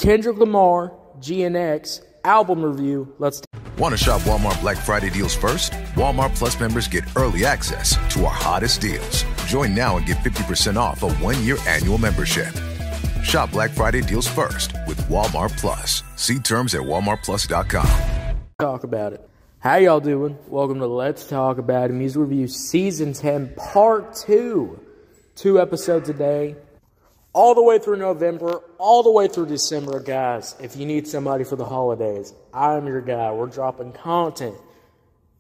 Kendrick Lamar, GNX, album review. Want to shop Walmart Black Friday deals first? Walmart Plus members get early access to our hottest deals. Join now and get 50% off a 1-year annual membership. Shop Black Friday deals first with Walmart Plus. See terms at walmartplus.com. Talk about it. How y'all doing? Welcome to Let's Talk About It Music Review Season 10 Part 2. 2 episodes a day. All the way through November, all the way through December, guys. If you need somebody for the holidays, I'm your guy. We're dropping content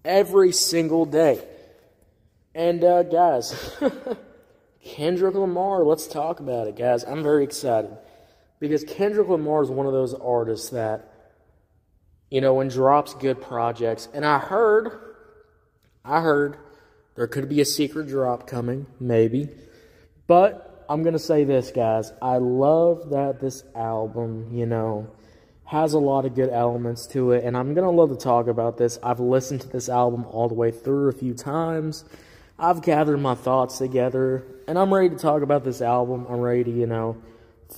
every single day. And, guys, Kendrick Lamar, let's talk about it, guys. I'm very excited because Kendrick Lamar is one of those artists that, you know, when drops good projects. And I heard there could be a secret drop coming, maybe. But I'm going to say this, guys. I love that this album, you know, has a lot of good elements to it. And I'm going to love to talk about this. I've listened to this album all the way through a few times. I've gathered my thoughts together. And I'm ready to talk about this album. I'm ready to, you know,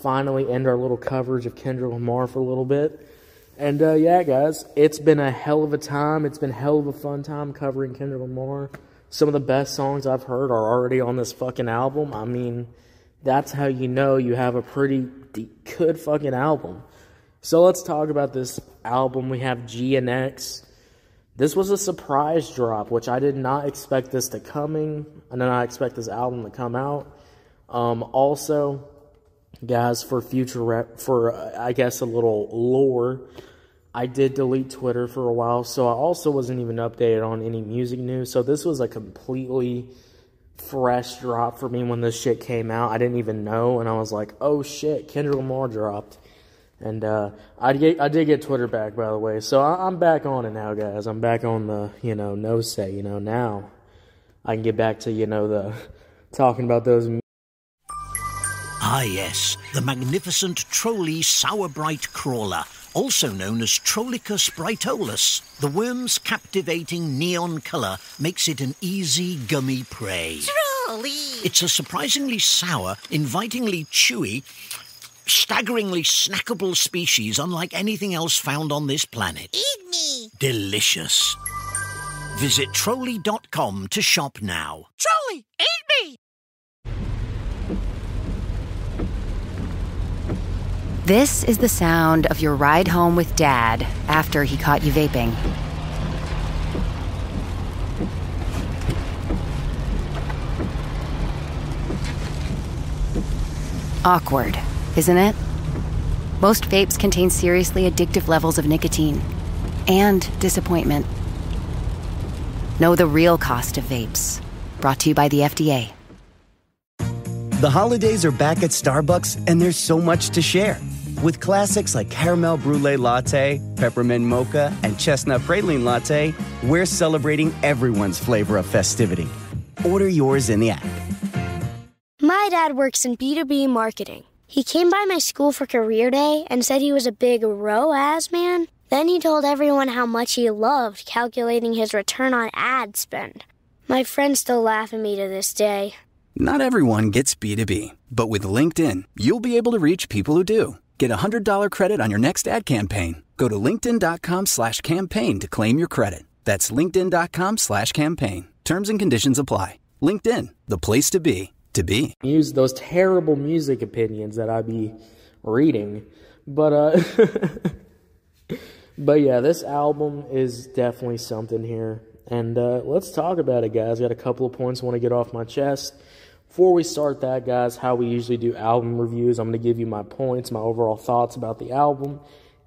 finally end our little coverage of Kendrick Lamar for a little bit. And, yeah, guys, it's been a hell of a time. It's been a hell of a fun time covering Kendrick Lamar. Some of the best songs I've heard are already on this fucking album. I mean, that's how you know you have a pretty good fucking album. So let's talk about this album. We have GNX. This was a surprise drop, which I did not expect this to coming. I did not expect this album to come out. Also, guys, for I guess a little lore, I did delete Twitter for a while, so I also wasn't even updated on any music news. So this was a completely fresh drop for me when this shit came out. I didn't even know, and I was like, oh shit, Kendrick Lamar dropped. And I did get Twitter back, by the way, so I'm back on it now, guys. I'm back on the, you know, no say, you know, now I can get back to, you know, the talking about those. Ah yes, the magnificent Trolley Sour Bright Crawler, also known as Trollicus brightolus. The worm's captivating neon colour makes it an easy, gummy prey. Trolley! It's a surprisingly sour, invitingly chewy, staggeringly snackable species unlike anything else found on this planet. Eat me! Delicious. Visit Trolley.com to shop now. Trolley, eat me! This is the sound of your ride home with Dad after he caught you vaping. Awkward, isn't it? Most vapes contain seriously addictive levels of nicotine and disappointment. Know the real cost of vapes. Brought to you by the FDA. The holidays are back at Starbucks, and there's so much to share. With classics like Caramel Brulee Latte, Peppermint Mocha, and Chestnut Praline Latte, we're celebrating everyone's flavor of festivity. Order yours in the app. My dad works in B2B marketing. He came by my school for career day and said he was a big ROAS man. Then he told everyone how much he loved calculating his return on ad spend. My friends still laugh at me to this day. Not everyone gets B2B, but with LinkedIn, you'll be able to reach people who do. Get a $100 credit on your next ad campaign. Go to linkedin.com/campaign to claim your credit. That's linkedin.com/campaign. Terms and conditions apply. LinkedIn, the place to be, to be. Use those terrible music opinions that I be reading. But, but yeah, this album is definitely something here. And let's talk about it, guys. Got a couple of points I want to get off my chest. Before we start that, guys, how we usually do album reviews, I'm going to give you my points, my overall thoughts about the album,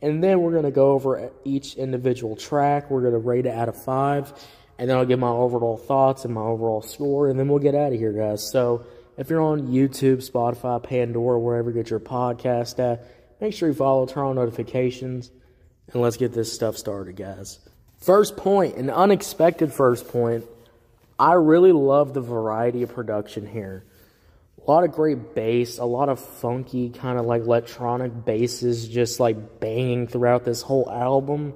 and then we're going to go over each individual track. We're going to rate it out of 5, and then I'll give my overall thoughts and my overall score, and then we'll get out of here, guys. So if you're on YouTube, Spotify, Pandora, wherever you get your podcast at, make sure you follow, turn on notifications, and let's get this stuff started, guys. First point, an unexpected first point. I really love the variety of production here. A lot of great bass, a lot of funky kind of like electronic basses just like banging throughout this whole album.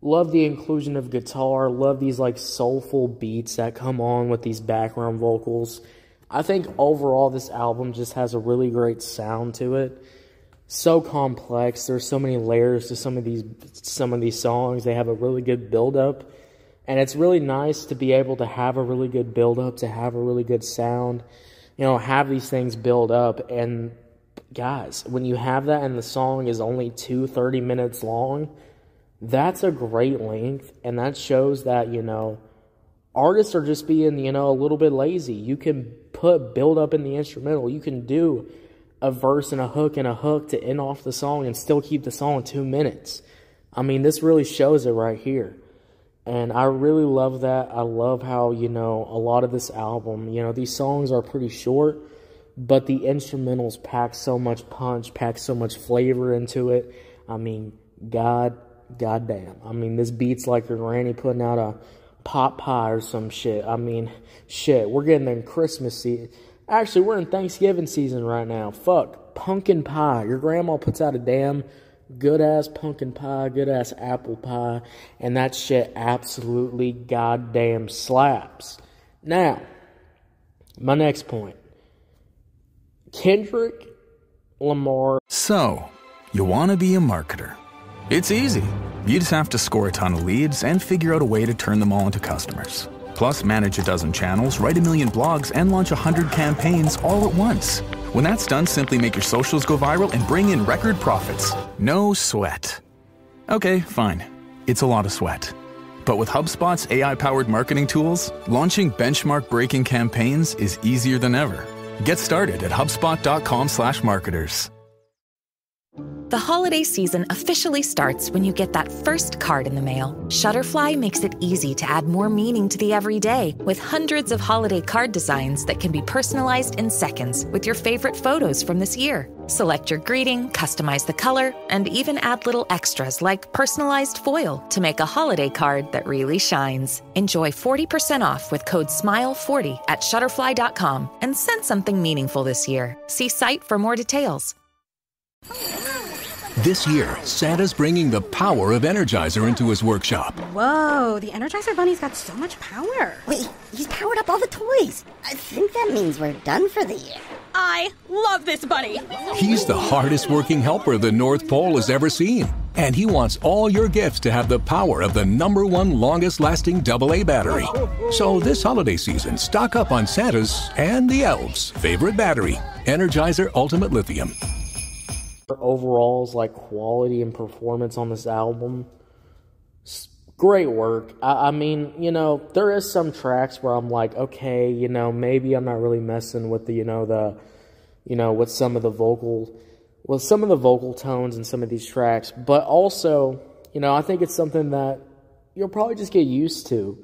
Love the inclusion of guitar, love these like soulful beats that come on with these background vocals. I think overall this album just has a really great sound to it. so complex. There's so many layers to some of these songs. They have a really good build-up, and it's really nice to be able to have a really good build-up, to have a really good sound, have these things build up. And guys, when you have that and the song is only 30 minutes long, that's a great length, and that shows that, artists are just being, a little bit lazy. You can put build up in the instrumental. You can do a verse and a hook to end off the song and still keep the song 2 minutes. I mean, this really shows it right here. And I really love that. I love how, a lot of this album, these songs are pretty short, but the instrumentals pack so much punch, pack so much flavor into it. I mean, goddamn. I mean, this beats like your granny putting out a pot pie or some shit. I mean, shit, we're getting in Christmas season. Actually, we're in Thanksgiving season right now. Fuck, pumpkin pie. Your grandma puts out a damn good-ass pumpkin pie, good-ass apple pie, and that shit absolutely goddamn slaps. Now, my next point. Kendrick Lamar. So, you want to be a marketer. It's easy. You just have to score a ton of leads and figure out a way to turn them all into customers. Plus, manage a dozen channels, write 1 million blogs, and launch 100 campaigns all at once. When that's done, simply make your socials go viral and bring in record profits. No sweat. Okay, fine. It's a lot of sweat. But with HubSpot's AI-powered marketing tools, launching benchmark-breaking campaigns is easier than ever. Get started at HubSpot.com/marketers. The holiday season officially starts when you get that first card in the mail. Shutterfly makes it easy to add more meaning to the everyday with hundreds of holiday card designs that can be personalized in seconds with your favorite photos from this year. Select your greeting, customize the color, and even add little extras like personalized foil to make a holiday card that really shines. Enjoy 40% off with code SMILE40 at Shutterfly.com and send something meaningful this year. See site for more details. This year, Santa's bringing the power of Energizer into his workshop. Whoa, the Energizer Bunny's got so much power. Wait, he's powered up all the toys. I think that means we're done for the year. I love this bunny. He's the hardest working helper the North Pole has ever seen. And he wants all your gifts to have the power of the #1 longest lasting AA battery. So this holiday season, stock up on Santa's and the elves' favorite battery, Energizer Ultimate Lithium. Overall's quality and performance on this album, great work. I mean, there is some tracks where I'm like, okay, maybe I'm not really messing with with some of the vocal tones in some of these tracks, but also, I think it's something that you'll probably just get used to,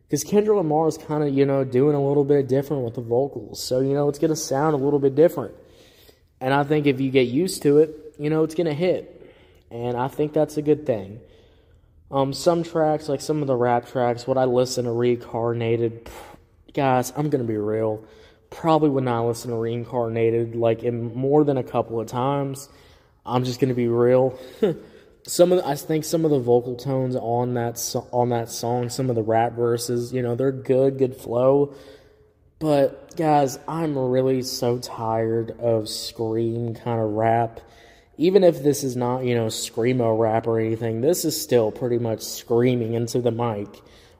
because Kendrick Lamar is kind of, doing a little bit different with the vocals, so, it's going to sound a little bit different. And I think if you get used to it, it's going to hit. And I think that's a good thing. Some tracks, like some of the rap tracks, would I listen to Reincarnated? Guys, I'm going to be real. Probably would not listen to Reincarnated, in more than a couple of times. I'm just going to be real. I think some of the vocal tones on that song, some of the rap verses, they're good flow. But, guys, I'm really so tired of scream kind of rap. Even if this is not, screamo rap or anything, this is still pretty much screaming into the mic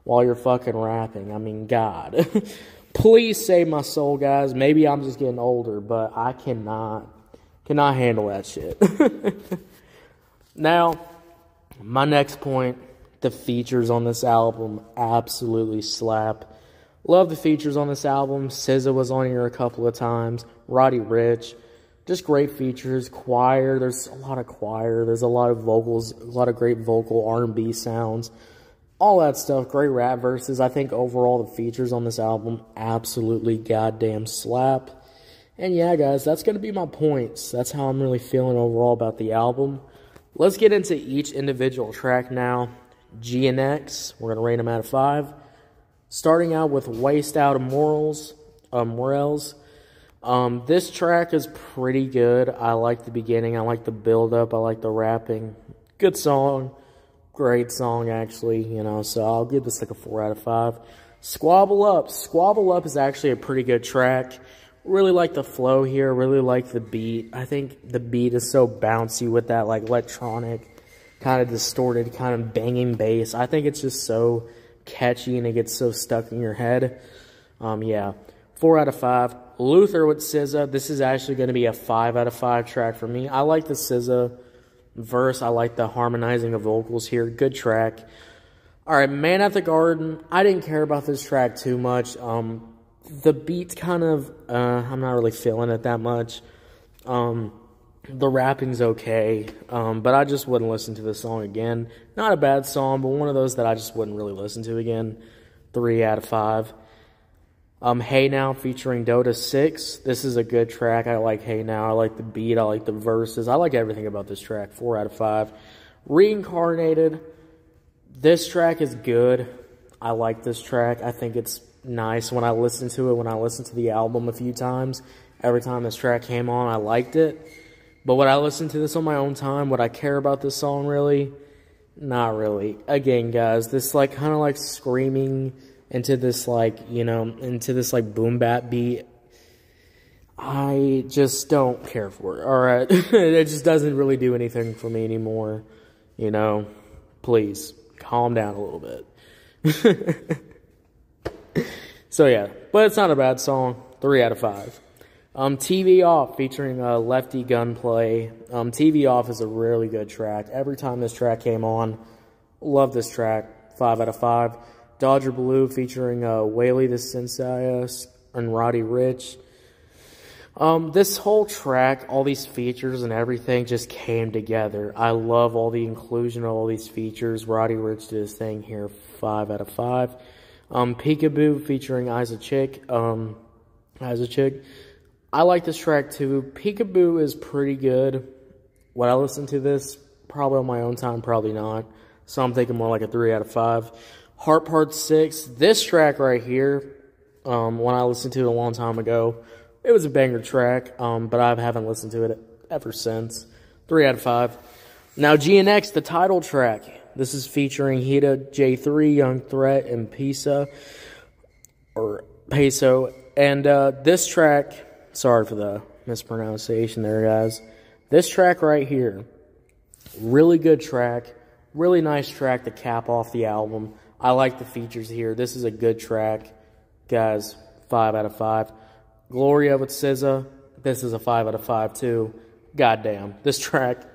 while you're fucking rapping. I mean, God. Please save my soul, guys. Maybe I'm just getting older, but I cannot handle that shit. Now, my next point, the features on this album absolutely slap. Love the features on this album. SZA was on here a couple of times. Roddy Ricch. Just great features. Choir. There's a lot of choir. There's a lot of vocals. A lot of great vocal R&B sounds. All that stuff. Great rap verses. I think overall the features on this album absolutely goddamn slap. And yeah, guys, that's going to be my points. That's how I'm really feeling overall about the album. Let's get into each individual track now. GNX. We're going to rate them out of 5. Starting out with Waste Out of Morals. This track is pretty good. I like the beginning. I like the build-up. I like the rapping. Good song. Great song, actually. So I'll give this a 4 out of 5. Squabble Up. Squabble Up is actually a pretty good track. Really like the flow here. Really like the beat. I think the beat is so bouncy with that like electronic, kind of distorted, kind of banging bass. I think it's just so catchy and it gets so stuck in your head. Yeah, 4 out of 5. Luther with SZA. This is actually going to be a 5 out of 5 track for me. I like the SZA verse. I like the harmonizing of vocals here. Good track. All right, Man at the Garden. I didn't care about this track too much. The beat's kind of, I'm not really feeling it that much. The rapping's okay, but I just wouldn't listen to this song again. Not a bad song, but one of those that I just wouldn't really listen to again. 3 out of 5. Hey Now featuring Dota 6. This is a good track. I like Hey Now. I like the beat. I like the verses. I like everything about this track. 4 out of 5. Reincarnated. This track is good. I like this track. I think it's nice when I listen to it. When I listened to the album a few times, every time this track came on, I liked it. But would I listen to this on my own time? Would I care about this song really? Not really. Again, guys, this like kind of like screaming into this like, you know, into this like boom bap beat. I just don't care for it. All right. It just doesn't really do anything for me anymore. You know, please calm down a little bit. So yeah, but it's not a bad song. 3 out of 5. TV Off featuring Lefty Gunplay. TV Off is a really good track. Every time this track came on, love this track. 5 out of 5. Dodger Blue featuring Whaley the Sensei and Roddy Ricch. This whole track, all these features and everything just came together. I love all the inclusion of all these features. Roddy Ricch did his thing here. 5 out of 5. Peekaboo featuring Isa Chick. I like this track too. Peekaboo is pretty good. Would I listen to this? Probably on my own time, probably not. So I'm thinking more like a 3 out of 5. Heart Part 6. This track right here, when I listened to it a long time ago, it was a banger track, but I haven't listened to it ever since. 3 out of 5. Now GNX, the title track. This is featuring Hita, J3, Young Threat, and Peso. And this track, sorry for the mispronunciation there, guys. This track right here, really good track. Really nice track to cap off the album. I like the features here. This is a good track. Guys, 5 out of 5. Gloria with SZA. This is a 5 out of 5 too. Goddamn. This track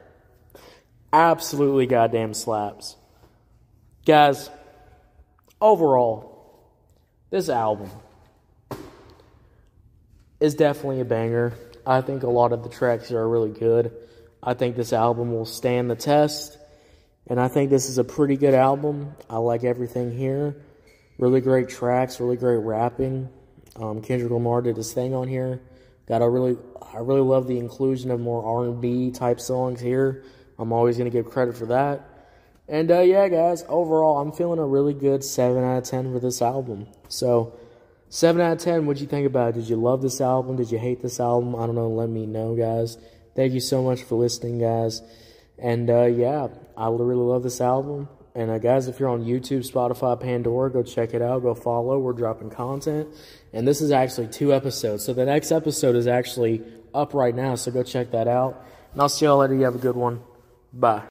absolutely goddamn slaps. Guys, overall, this album is definitely a banger. I think a lot of the tracks are really good. I think this album will stand the test. And I think this is a pretty good album. I like everything here. Really great tracks, really great rapping. Kendrick Lamar did his thing on here. I really love the inclusion of more R&B type songs here. I'm always going to give credit for that. And yeah, guys, overall, I'm feeling a really good 7 out of 10 for this album. So, 7 out of 10, what'd you think about it? Did you love this album? Did you hate this album? I don't know, let me know, guys. Thank you so much for listening, guys. And yeah, I really love this album. And guys, if you're on YouTube, Spotify, Pandora, go check it out. Go follow. We're dropping content. And this is actually 2 episodes. So the next episode is actually up right now. So go check that out. And I'll see y'all later. You have a good one. Bye.